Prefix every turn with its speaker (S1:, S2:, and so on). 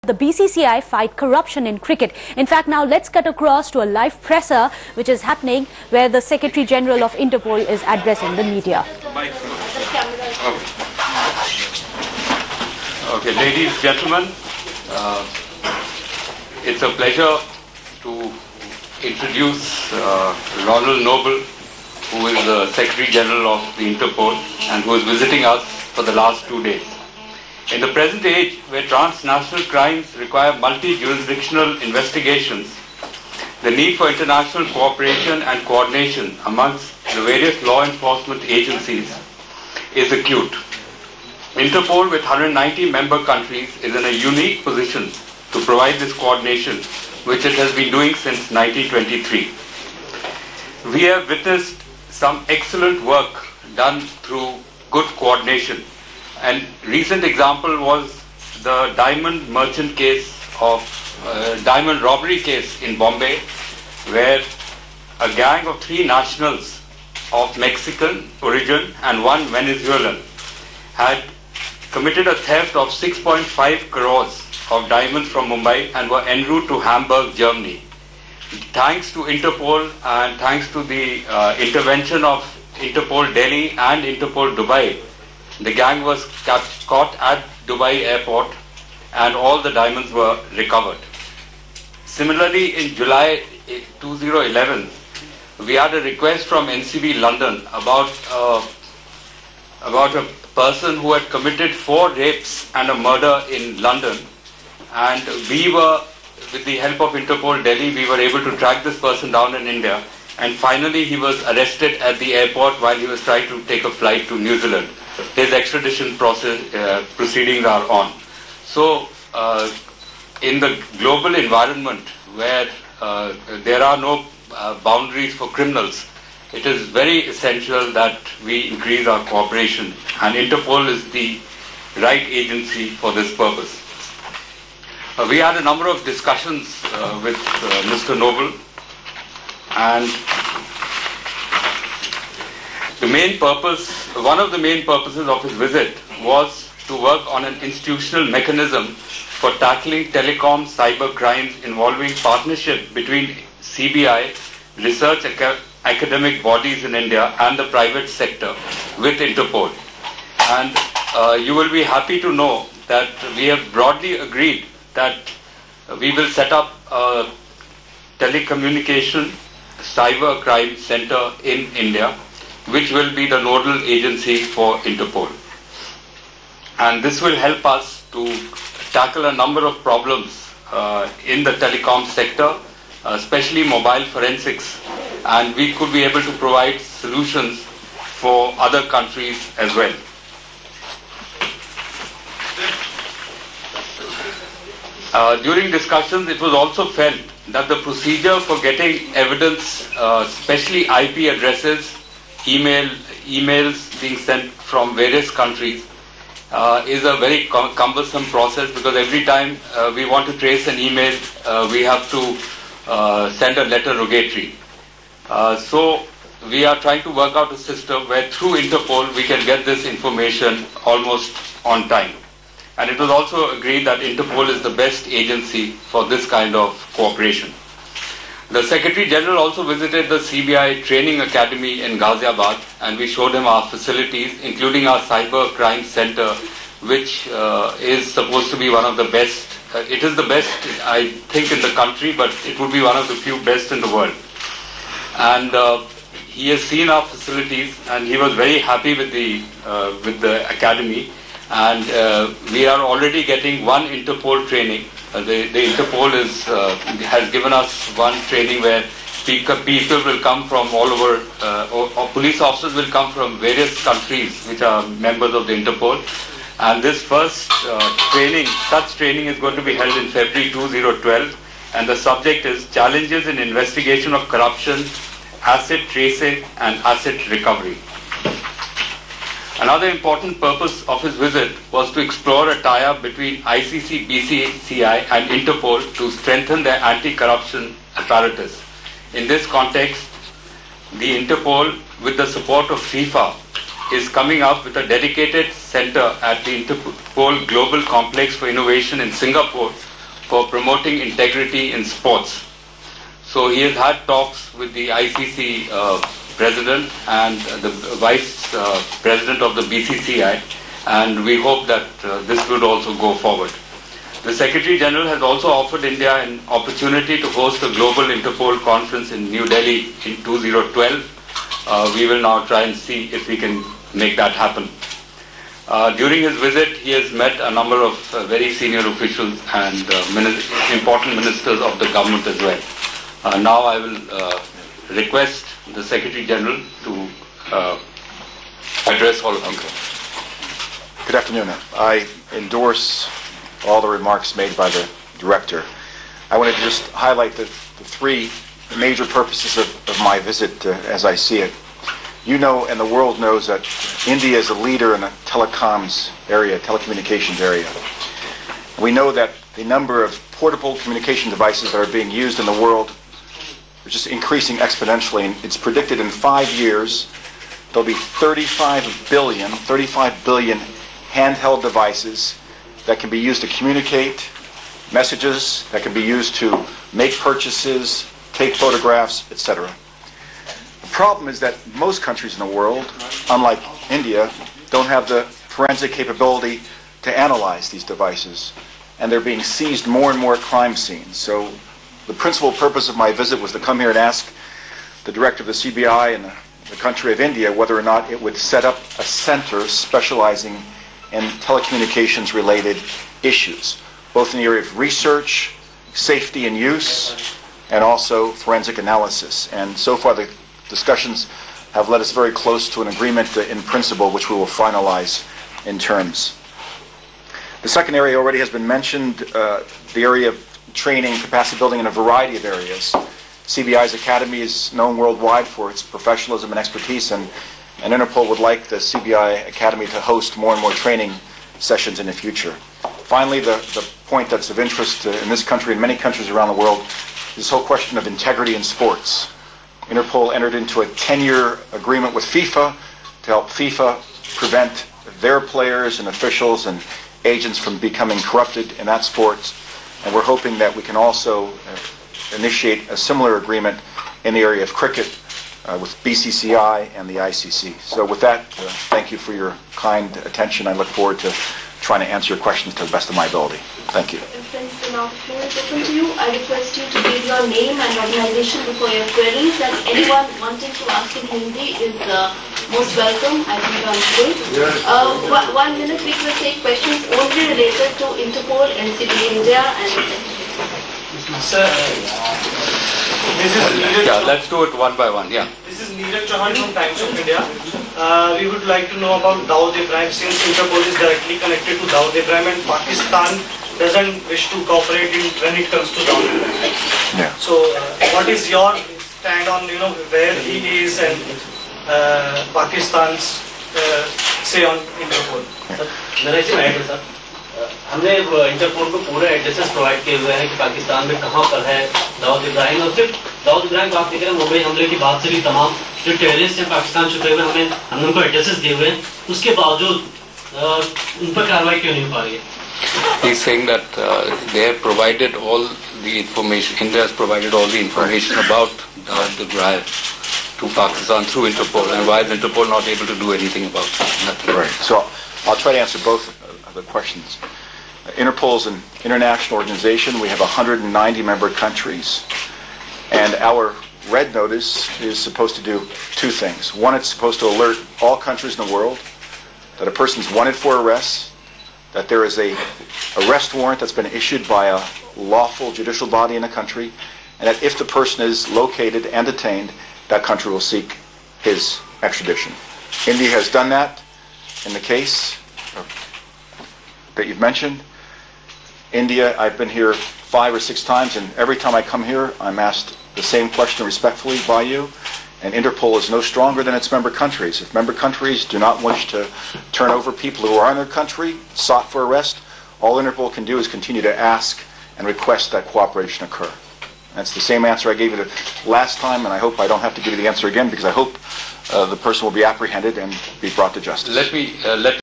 S1: the BCCI fight corruption in cricket. In fact, now let's cut across to a live presser which is happening where the Secretary General of Interpol is addressing the media.
S2: Okay, ladies, gentlemen, it's a pleasure to introduce Ronald Noble, who is the Secretary General of the Interpol and who is visiting us for the last 2 days. In the present age, where transnational crimes require multi-jurisdictional investigations, the need for international cooperation and coordination amongst the various law enforcement agencies is acute. Interpol, with 190 member countries, is in a unique position to provide this coordination, which it has been doing since 1923. We have witnessed some excellent work done through good coordination. And recent example was the diamond merchant case of diamond robbery case in Bombay, where a gang of 3 nationals of Mexican origin and 1 Venezuelan had committed a theft of 6.5 crores of diamonds from Mumbai and were en route to Hamburg, Germany. Thanks to Interpol and thanks to the intervention of Interpol Delhi and Interpol Dubai, the gang was caught at Dubai airport and all the diamonds were recovered. Similarly, in July 2011, we had a request from NCB London about a person who had committed 4 rapes and a murder in London, and we were, with the help of Interpol Delhi, we were able to track this person down in India, and finally he was arrested at the airport while he was trying to take a flight to New Zealand. His extradition proceedings are on. So, in the global environment where there are no boundaries for criminals, it is very essential that we increase our cooperation, and Interpol is the right agency for this purpose. We had a number of discussions with Mr. Noble, and one of the main purposes of his visit was to work on an institutional mechanism for tackling telecom cyber crimes involving partnership between CBI, research academic bodies in India and the private sector with Interpol. And you will be happy to know that we have broadly agreed that we will set up a telecommunication cyber crime center in India, which will be the nodal agency for Interpol. And this will help us to tackle a number of problems in the telecom sector, especially mobile forensics, and we could be able to provide solutions for other countries as well. During discussions, it was also felt that the procedure for getting evidence, especially IP addresses, emails being sent from various countries, is a very cumbersome process, because every time we want to trace an email, we have to send a letter rogatory. So we are trying to work out a system where through Interpol we can get this information almost on time. And it was also agreed that Interpol is the best agency for this kind of cooperation. The Secretary General also visited the CBI Training Academy in Ghaziabad, and we showed him our facilities, including our cyber crime center, which is supposed to be one of the best. It is the best, I think, in the country, but it would be one of the few best in the world. And he has seen our facilities, and he was very happy with the academy. And we are already getting 1 Interpol training. The Interpol has given us 1 training where people will come from all over, or police officers will come from various countries which are members of the Interpol. And this first such training is going to be held in February 2012. And the subject is Challenges in Investigation of Corruption, Asset Tracing and Asset Recovery. Another important purpose of his visit was to explore a tie-up between ICC, BCCI and Interpol to strengthen their anti-corruption apparatus. In this context, the Interpol, with the support of FIFA, is coming up with a dedicated center at the Interpol Global Complex for Innovation in Singapore for promoting integrity in sports. So he has had talks with the ICC president and the vice president of the BCCI, and we hope that this would also go forward. The Secretary General has also offered India an opportunity to host a global Interpol conference in New Delhi in 2012. We will now try and see if we can make that happen. During his visit, he has met a number of very senior officials and important ministers of the government as well. Now I will request the Secretary General to address all of you.
S3: Good afternoon. I endorse all the remarks made by the Director. I wanted to just highlight the three major purposes of my visit as I see it. You know, and the world knows, that India is a leader in the telecoms area, telecommunications area. We know that the number of portable communication devices that are being used in the world is just increasing exponentially. And it's predicted in 5 years there'll be 35 billion handheld devices that can be used to communicate messages, that can be used to make purchases, take photographs, etc. The problem is that most countries in the world, unlike India, don't have the forensic capability to analyze these devices, and they're being seized more and more at crime scenes. So the principal purpose of my visit was to come here and ask the Director of the CBI in the country of India whether or not it would set up a center specializing in telecommunications-related issues, both in the area of research, safety and use, and also forensic analysis. And so far the discussions have led us very close to an agreement in principle, which we will finalize in terms. The second area already has been mentioned, the area of training, capacity building in a variety of areas. CBI's Academy is known worldwide for its professionalism and expertise, and Interpol would like the CBI Academy to host more and more training sessions in the future. Finally, the point that's of interest in this country and many countries around the world is this whole question of integrity in sports. Interpol entered into a 10-year agreement with FIFA to help FIFA prevent their players and officials and agents from becoming corrupted in that sport. And we're hoping that we can also initiate a similar agreement in the area of cricket with BCCI and the ICC. So with that, thank you for your kind attention. I look forward to trying to answer your questions to the best of my ability. Thank you.
S4: Since the now floor is open to you, I request you to give your name and organization before your queries, and anyone wanting to ask in Hindi is most welcome. I think I'm good. 1 minute we will take questions only related to Interpol, NCB India, and
S5: Sir, this is Neeraj.
S2: Let's do it one by one.
S5: This is Neeraj Chauhan from Times of India. We would like to know about Dawood Ibrahim, since Interpol is directly connected to Dawood Ibrahim and Pakistan doesn't wish to cooperate when it comes to Dawood Ibrahim.
S3: Yeah.
S5: So, what is your stand on where he is and Pakistan's say on Interpol?
S6: Sir हमने interpole को पूरे addresses provide किए हुए हैं कि पाकिस्तान में कहां पर है दाऊद इब्राहिम, और सिर्फ दाऊद इब्राहिम बात नहीं करें, मुंबई हमले की बात से भी तमाम जो टेररिस्ट हैं पाकिस्तान छुपे हुए हमने उनको एड्रेसेस दिए हुए हैं, उसके बावजूद उन पर कार्रवाई क्यों नहीं हो पा रही है?
S2: He's saying that they have provided all the information, India has provided all the information about Dawood Ibrahim to Pakistan through Interpol, and why is Interpol not able to do anything about that?
S3: Right. So I'll try to answer both of the questions. Interpol is an international organization. We have 190 member countries, and our red notice is supposed to do two things. One, it's supposed to alert all countries in the world that a person's wanted for arrest, that there is a arrest warrant that's been issued by a lawful judicial body in a country, and that if the person is located and detained, that country will seek his extradition. India has done that in the case that you've mentioned. India, I've been here 5 or 6 times, and every time I come here, I'm asked the same question respectfully by you. And Interpol is no stronger than its member countries. If member countries do not wish to turn over people who are in their country, sought for arrest, all Interpol can do is continue to ask and request that cooperation occur. That's the same answer I gave you the last time, and I hope I don't have to give you the answer again, because I hope the person will be apprehended and be brought to justice.
S2: Let